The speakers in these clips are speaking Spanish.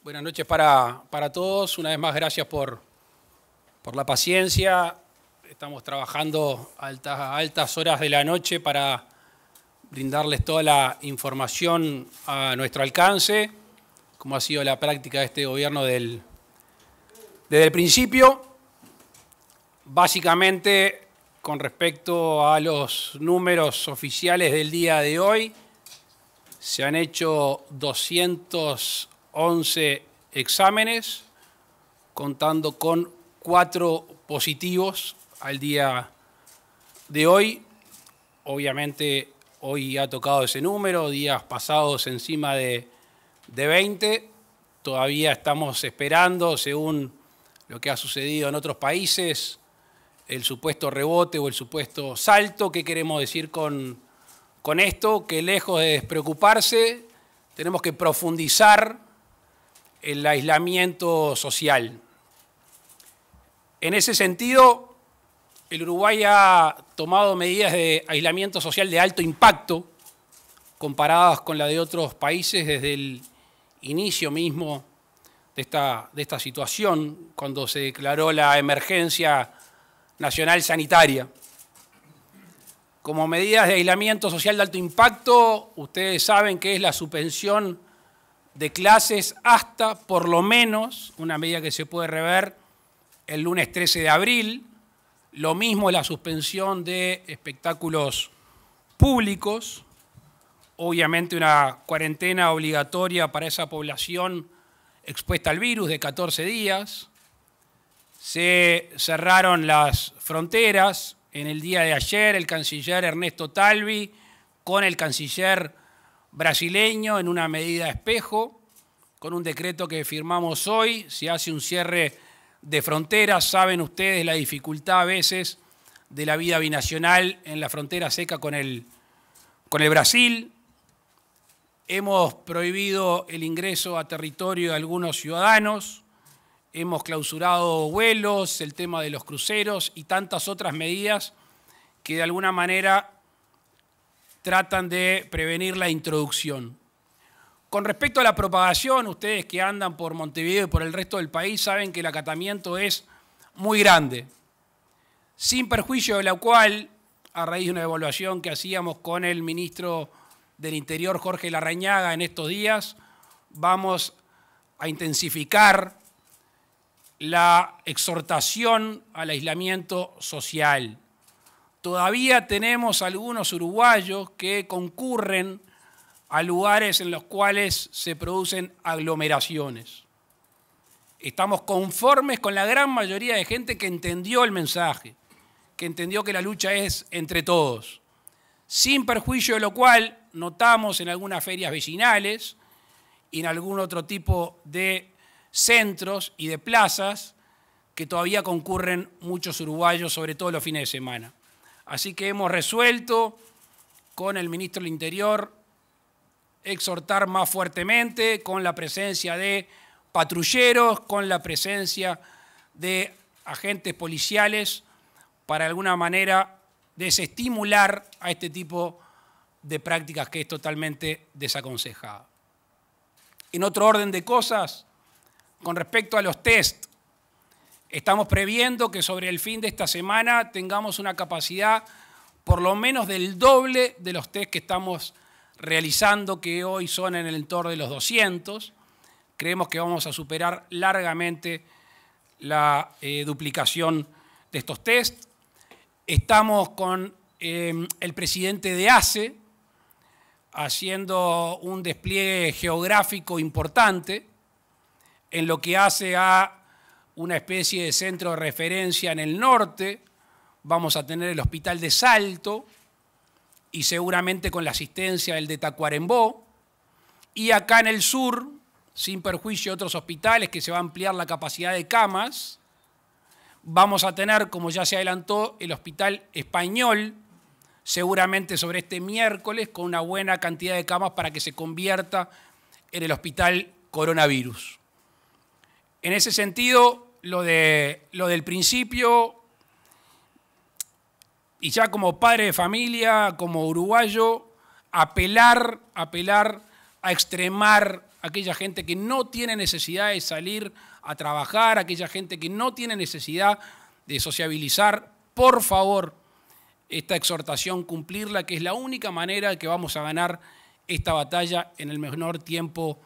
Buenas noches para todos. Una vez más, gracias por la paciencia. Estamos trabajando a altas horas de la noche para brindarles toda la información a nuestro alcance, como ha sido la práctica de este gobierno desde el principio. Básicamente, con respecto a los números oficiales del día de hoy, se han hecho 211 exámenes, contando con 4 positivos al día de hoy. Obviamente hoy ha tocado ese número, días pasados encima de 20. Todavía estamos esperando, según lo que ha sucedido en otros países, el supuesto rebote o el supuesto salto. ¿Qué queremos decir con esto? Que lejos de despreocuparse, tenemos que profundizar el aislamiento social. En ese sentido, el Uruguay ha tomado medidas de aislamiento social de alto impacto, comparadas con la de otros países desde el inicio mismo de esta situación, cuando se declaró la emergencia nacional sanitaria. Como medidas de aislamiento social de alto impacto, ustedes saben que es la suspensión de clases hasta, por lo menos, una medida que se puede rever el lunes 13 de abril. Lo mismo es la suspensión de espectáculos públicos. Obviamente una cuarentena obligatoria para esa población expuesta al virus de 14 días. Se cerraron las fronteras. En el día de ayer, el canciller Ernesto Talvi con el canciller brasileño en una medida espejo, con un decreto que firmamos hoy, se hace un cierre de fronteras. Saben ustedes la dificultad a veces de la vida binacional en la frontera seca con el Brasil. Hemos prohibido el ingreso a territorio de algunos ciudadanos, hemos clausurado vuelos, el tema de los cruceros y tantas otras medidas que de alguna manera tratan de prevenir la introducción. Con respecto a la propagación, ustedes que andan por Montevideo y por el resto del país saben que el acatamiento es muy grande, sin perjuicio de la cual, a raíz de una evaluación que hacíamos con el ministro del Interior, Jorge Larrañaga, en estos días, vamos a intensificar la exhortación al aislamiento social. Todavía tenemos algunos uruguayos que concurren a lugares en los cuales se producen aglomeraciones. Estamos conformes con la gran mayoría de gente que entendió el mensaje, que entendió que la lucha es entre todos, sin perjuicio de lo cual notamos en algunas ferias vecinales y en algún otro tipo de centros y de plazas que todavía concurren muchos uruguayos, sobre todo los fines de semana. Así que hemos resuelto con el ministro del Interior exhortar más fuertemente, con la presencia de patrulleros, con la presencia de agentes policiales, para de alguna manera desestimular a este tipo de prácticas que es totalmente desaconsejada. En otro orden de cosas, con respecto a los test, estamos previendo que sobre el fin de esta semana tengamos una capacidad por lo menos del doble de los test que estamos realizando, que hoy son en el entorno de los 200. Creemos que vamos a superar largamente la duplicación de estos test. Estamos con el presidente de ACE haciendo un despliegue geográfico importante en lo que hace a una especie de centro de referencia en el norte. Vamos a tener el hospital de Salto y seguramente con la asistencia del de Tacuarembó. Y acá en el sur, sin perjuicio de otros hospitales que se va a ampliar la capacidad de camas, vamos a tener, como ya se adelantó, el Hospital Español, seguramente sobre este miércoles, con una buena cantidad de camas para que se convierta en el Hospital Coronavirus. En ese sentido, lo del principio, y ya como padre de familia, como uruguayo, apelar a extremar aquella gente que no tiene necesidad de salir a trabajar, aquella gente que no tiene necesidad de sociabilizar, por favor, esta exhortación, cumplirla, que es la única manera que vamos a ganar esta batalla en el menor tiempo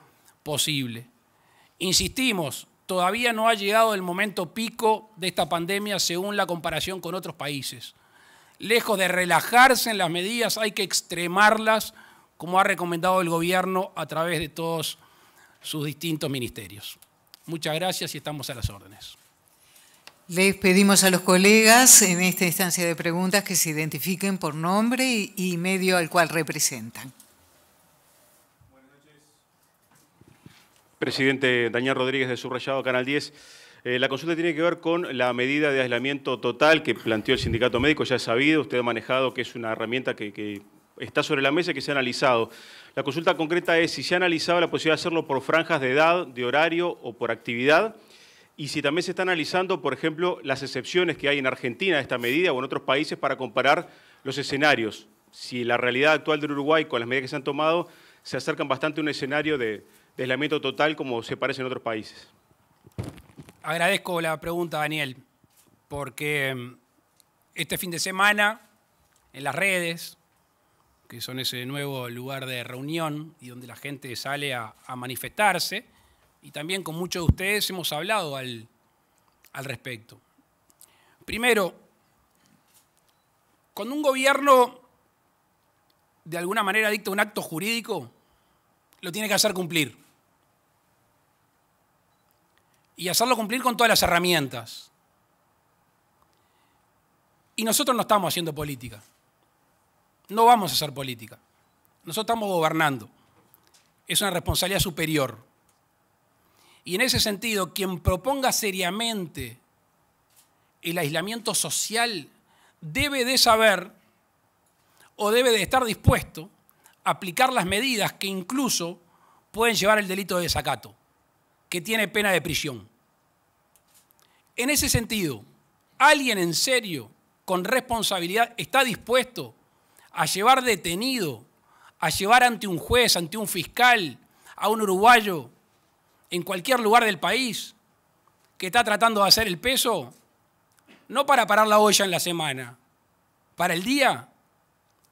posible. Insistimos, todavía no ha llegado el momento pico de esta pandemia según la comparación con otros países. Lejos de relajarse en las medidas, hay que extremarlas, como ha recomendado el gobierno a través de todos sus distintos ministerios. Muchas gracias y estamos a las órdenes. Les pedimos a los colegas en esta instancia de preguntas que se identifiquen por nombre y medio al cual representan. Buenas noches. Presidente Daniel Rodríguez de Subrayado, Canal 10. La consulta tiene que ver con la medida de aislamiento total que planteó el sindicato médico. Ya es sabido, usted ha manejado que es una herramienta que está sobre la mesa y que se ha analizado. La consulta concreta es si se ha analizado la posibilidad de hacerlo por franjas de edad, de horario o por actividad, y si también se está analizando, por ejemplo, las excepciones que hay en Argentina a esta medida o en otros países para comparar los escenarios. Si la realidad actual del Uruguay con las medidas que se han tomado se acercan bastante a un escenario de aislamiento total como se parece en otros países. Agradezco la pregunta, Daniel, porque este fin de semana en las redes, que son ese nuevo lugar de reunión y donde la gente sale a manifestarse, y también con muchos de ustedes hemos hablado al respecto. Primero, cuando un gobierno de alguna manera dicta un acto jurídico, lo tiene que hacer cumplir. Y hacerlo cumplir con todas las herramientas. Y nosotros no estamos haciendo política. No vamos a hacer política. Nosotros estamos gobernando. Es una responsabilidad superior. Y en ese sentido, quien proponga seriamente el aislamiento social debe de saber o debe de estar dispuesto a aplicar las medidas que incluso pueden llevar el delito de desacato, que tiene pena de prisión. En ese sentido, ¿alguien en serio, con responsabilidad, está dispuesto a llevar detenido, a llevar ante un juez, ante un fiscal, a un uruguayo en cualquier lugar del país que está tratando de hacer el peso? No para parar la olla en la semana, para el día.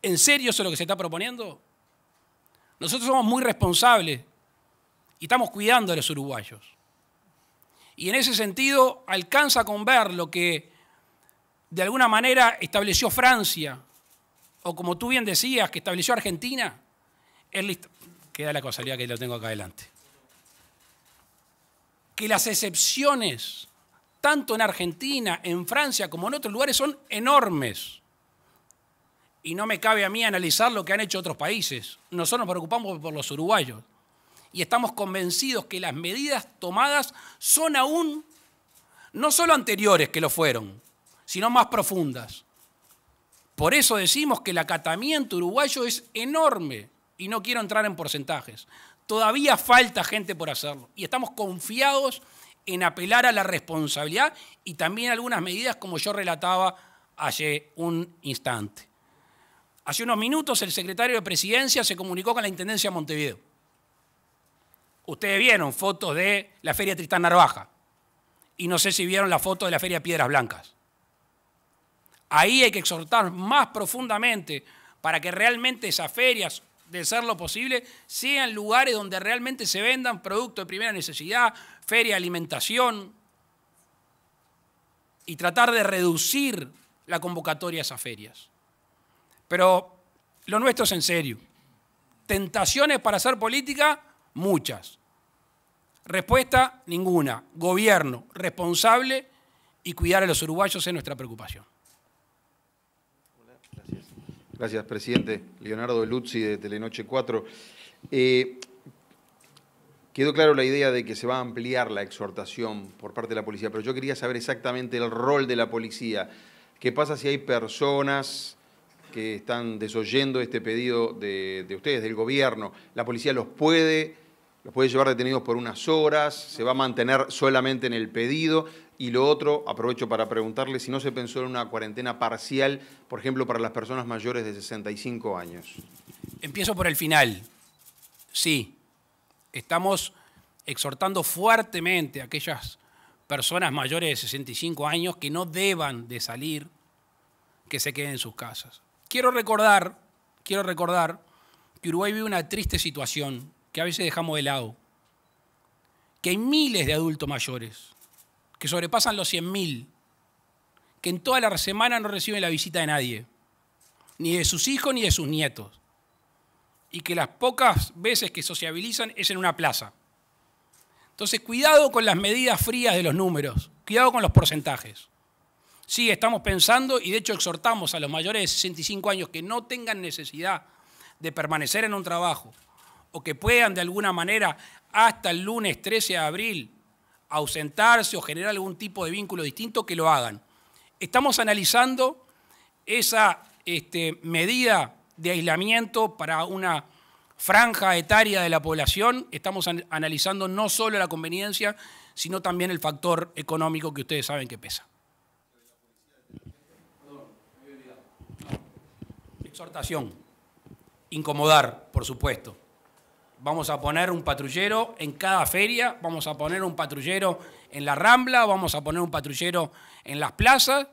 ¿En serio eso es lo que se está proponiendo? Nosotros somos muy responsables y estamos cuidando a los uruguayos. Y en ese sentido alcanza con ver lo que de alguna manera estableció Francia, o como tú bien decías, que estableció Argentina. Queda la casualidad que lo tengo acá adelante. Que las excepciones, tanto en Argentina, en Francia, como en otros lugares, son enormes. Y no me cabe a mí analizar lo que han hecho otros países. Nosotros nos preocupamos por los uruguayos. Y estamos convencidos que las medidas tomadas son aún no solo anteriores que lo fueron, sino más profundas. Por eso decimos que el acatamiento uruguayo es enorme, y no quiero entrar en porcentajes. Todavía falta gente por hacerlo, y estamos confiados en apelar a la responsabilidad y también algunas medidas como yo relataba hace un instante. Hace unos minutos el secretario de Presidencia se comunicó con la Intendencia de Montevideo. Ustedes vieron fotos de la Feria Tristán Narvaja y no sé si vieron la foto de la Feria Piedras Blancas. Ahí hay que exhortar más profundamente para que realmente esas ferias, de ser lo posible, sean lugares donde realmente se vendan productos de primera necesidad, feria de alimentación, y tratar de reducir la convocatoria a esas ferias. Pero lo nuestro es en serio. Tentaciones para hacer política, muchas. Respuesta, ninguna. Gobierno responsable y cuidar a los uruguayos es nuestra preocupación. Gracias, presidente. Leonardo Luzzi, de Telenoche 4. Quedó claro la idea de que se va a ampliar la exhortación por parte de la policía, pero yo quería saber exactamente el rol de la policía. ¿Qué pasa si hay personas que están desoyendo este pedido de ustedes, del gobierno? ¿La policía los puede llevar detenidos por unas horas? ¿Se va a mantener solamente en el pedido? Y lo otro, aprovecho para preguntarle si no se pensó en una cuarentena parcial, por ejemplo, para las personas mayores de 65 años. Empiezo por el final. Sí, Estamos exhortando fuertemente a aquellas personas mayores de 65 años que no deban de salir, que se queden en sus casas. Quiero recordar que Uruguay vive una triste situación que a veces dejamos de lado, que hay miles de adultos mayores que sobrepasan los 100.000, que en toda la semana no reciben la visita de nadie, ni de sus hijos ni de sus nietos, y que las pocas veces que sociabilizan es en una plaza. Entonces, cuidado con las medidas frías de los números, cuidado con los porcentajes. Sí, estamos pensando y de hecho exhortamos a los mayores de 65 años que no tengan necesidad de permanecer en un trabajo o que puedan de alguna manera hasta el lunes 13 de abril ausentarse o generar algún tipo de vínculo distinto, que lo hagan. Estamos analizando esa medida de aislamiento para una franja etaria de la población. Estamos analizando no solo la conveniencia, sino también el factor económico que ustedes saben que pesa. Exhortación, incomodar, por supuesto. Vamos a poner un patrullero en cada feria, vamos a poner un patrullero en la Rambla, vamos a poner un patrullero en las plazas,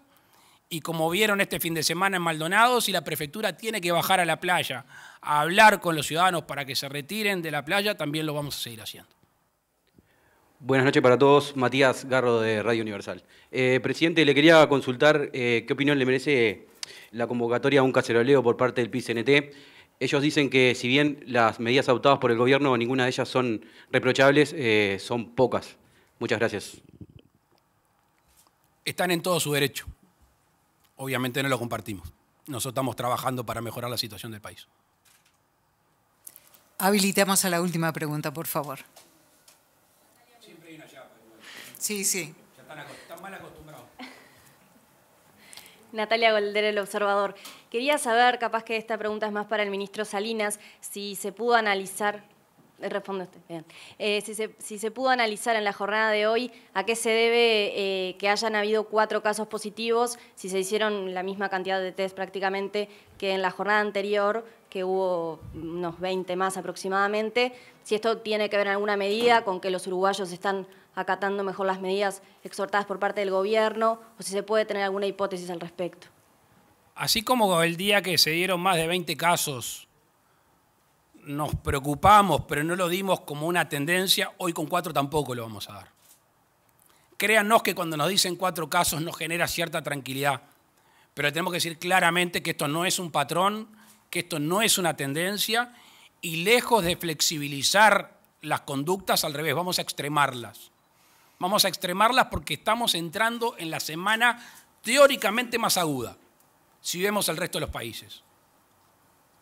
y como vieron este fin de semana en Maldonado, si la prefectura tiene que bajar a la playa a hablar con los ciudadanos para que se retiren de la playa, también lo vamos a seguir haciendo. Buenas noches para todos. Matías Garro de Radio Universal. Presidente, le quería consultar qué opinión le merece la convocatoria a un caceroleo por parte del PIT-CNT. Ellos dicen que si bien las medidas adoptadas por el gobierno, ninguna de ellas son reprochables, son pocas. Muchas gracias. Están en todo su derecho. Obviamente no lo compartimos. Nosotros estamos trabajando para mejorar la situación del país. Habilitamos a la última pregunta, por favor. Siempre hay una chapa. Sí, sí. Ya están mal acostumbrados. Natalia Golder, El Observador. Quería saber, capaz que esta pregunta es más para el ministro Salinas, si se pudo analizar, responde usted, bien. Si se pudo analizar en la jornada de hoy a qué se debe que hayan habido 4 casos positivos, si se hicieron la misma cantidad de test prácticamente que en la jornada anterior, que hubo unos 20 más aproximadamente, si esto tiene que ver en alguna medida con que los uruguayos están acatando mejor las medidas exhortadas por parte del gobierno, o si se puede tener alguna hipótesis al respecto. Así como el día que se dieron más de 20 casos nos preocupamos, pero no lo dimos como una tendencia, hoy con 4 tampoco lo vamos a dar. Créannos que cuando nos dicen 4 casos nos genera cierta tranquilidad, pero tenemos que decir claramente que esto no es un patrón, que esto no es una tendencia, y lejos de flexibilizar las conductas, al revés, vamos a extremarlas. Vamos a extremarlas porque estamos entrando en la semana teóricamente más aguda, si vemos el resto de los países.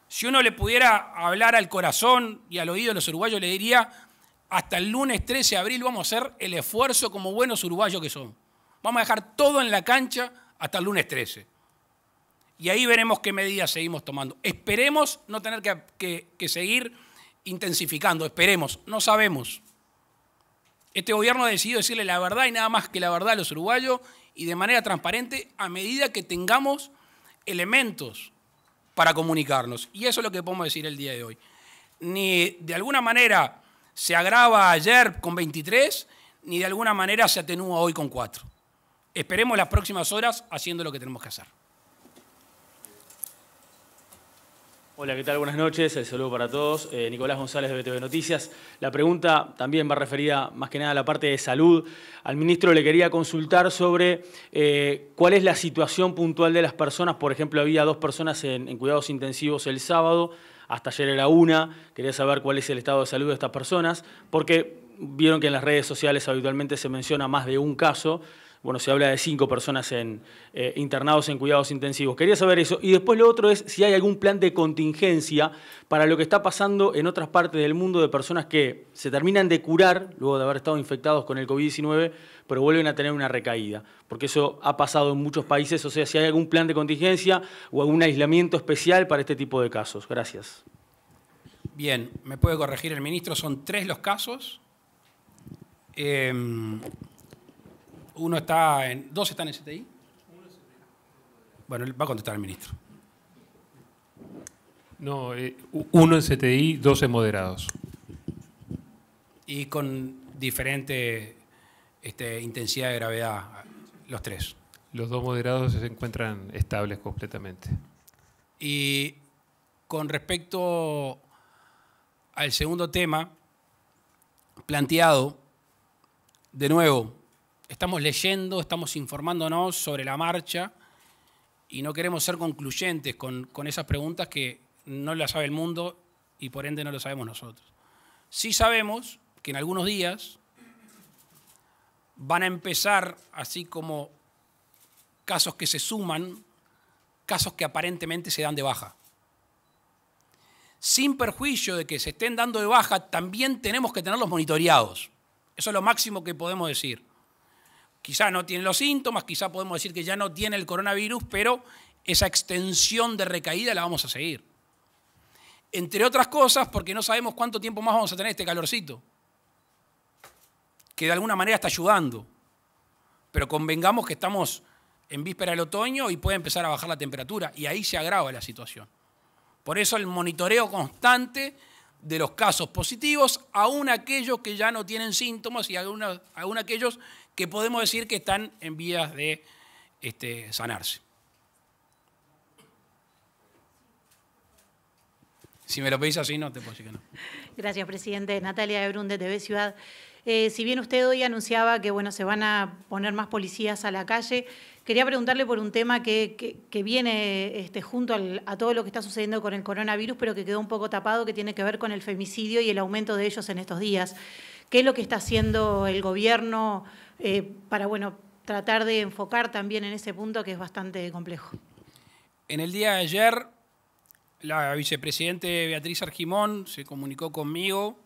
Si uno le pudiera hablar al corazón y al oído de los uruguayos, le diría, hasta el lunes 13 de abril vamos a hacer el esfuerzo como buenos uruguayos que somos. Vamos a dejar todo en la cancha hasta el lunes 13. Y ahí veremos qué medidas seguimos tomando. Esperemos no tener que seguir intensificando, esperemos, no sabemos. Este gobierno ha decidido decirle la verdad y nada más que la verdad a los uruguayos y de manera transparente a medida que tengamos elementos para comunicarnos. Y eso es lo que podemos decir el día de hoy. Ni de alguna manera se agrava ayer con 23, ni de alguna manera se atenúa hoy con 4. Esperemos las próximas horas haciendo lo que tenemos que hacer. Hola, ¿qué tal? Buenas noches, el saludo para todos. Nicolás González de BTV Noticias. La pregunta también va referida más que nada a la parte de salud. Al ministro le quería consultar sobre cuál es la situación puntual de las personas. Por ejemplo, había 2 personas en cuidados intensivos el sábado, hasta ayer era 1. Quería saber cuál es el estado de salud de estas personas, porque vieron que en las redes sociales habitualmente se menciona más de un caso. Bueno, se habla de 5 personas internados en cuidados intensivos. Quería saber eso. Y después lo otro es si hay algún plan de contingencia para lo que está pasando en otras partes del mundo de personas que se terminan de curar luego de haber estado infectados con el COVID-19, pero vuelven a tener una recaída. Porque eso ha pasado en muchos países. O sea, si hay algún plan de contingencia o algún aislamiento especial para este tipo de casos. Gracias. Bien, me puede corregir el ministro. Son 3 los casos. 2 están en CTI. Bueno, va a contestar el ministro. No, 1 en CTI, 2 en moderados. y con diferente intensidad de gravedad, los tres. Los dos moderados se encuentran estables completamente. Y con respecto al segundo tema planteado, de nuevo, estamos leyendo, estamos informándonos sobre la marcha y no queremos ser concluyentes con esas preguntas que no las sabe el mundo y por ende no lo sabemos nosotros. Sí sabemos que en algunos días van a empezar, así como casos que se suman, casos que aparentemente se dan de baja. Sin perjuicio de que se estén dando de baja, también tenemos que tenerlos monitoreados. Eso es lo máximo que podemos decir. Quizá no tienen los síntomas, quizá podemos decir que ya no tiene el coronavirus, pero esa extensión de recaída la vamos a seguir. Entre otras cosas, porque no sabemos cuánto tiempo más vamos a tener este calorcito, que de alguna manera está ayudando. Pero convengamos que estamos en víspera del otoño y puede empezar a bajar la temperatura, y ahí se agrava la situación. Por eso el monitoreo constante de los casos positivos, aún aquellos que ya no tienen síntomas y aún aquellos que podemos decir que están en vías de sanarse. Si me lo pedís así, no te puedo decir que no. Gracias, presidente. Natalia Ebrun, de TV Ciudad. Si bien usted hoy anunciaba que se van a poner más policías a la calle, quería preguntarle por un tema que viene junto a todo lo que está sucediendo con el coronavirus, pero que quedó un poco tapado, que tiene que ver con el femicidio y el aumento de ellos en estos días. ¿Qué es lo que está haciendo el gobierno para tratar de enfocar también en ese punto que es bastante complejo? En el día de ayer, la vicepresidente Beatriz Argimón se comunicó conmigo.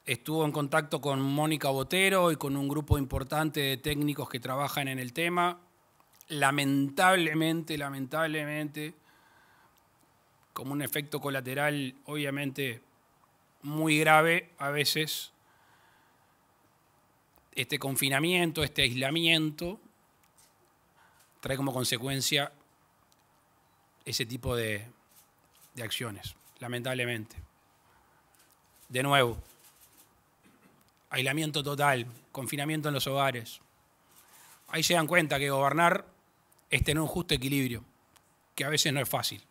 Estuvo en contacto con Mónica Botero y con un grupo importante de técnicos que trabajan en el tema. Lamentablemente, como un efecto colateral, obviamente, muy grave, a veces, este confinamiento, este aislamiento, trae como consecuencia ese tipo de acciones, lamentablemente. De nuevo, aislamiento total, confinamiento en los hogares. Ahí se dan cuenta que gobernar es tener un justo equilibrio, que a veces no es fácil,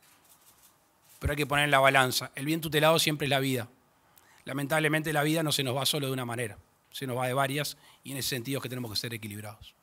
pero hay que poner en la balanza. El bien tutelado siempre es la vida. Lamentablemente la vida no se nos va solo de una manera, se nos va de varias, y en ese sentido es que tenemos que ser equilibrados.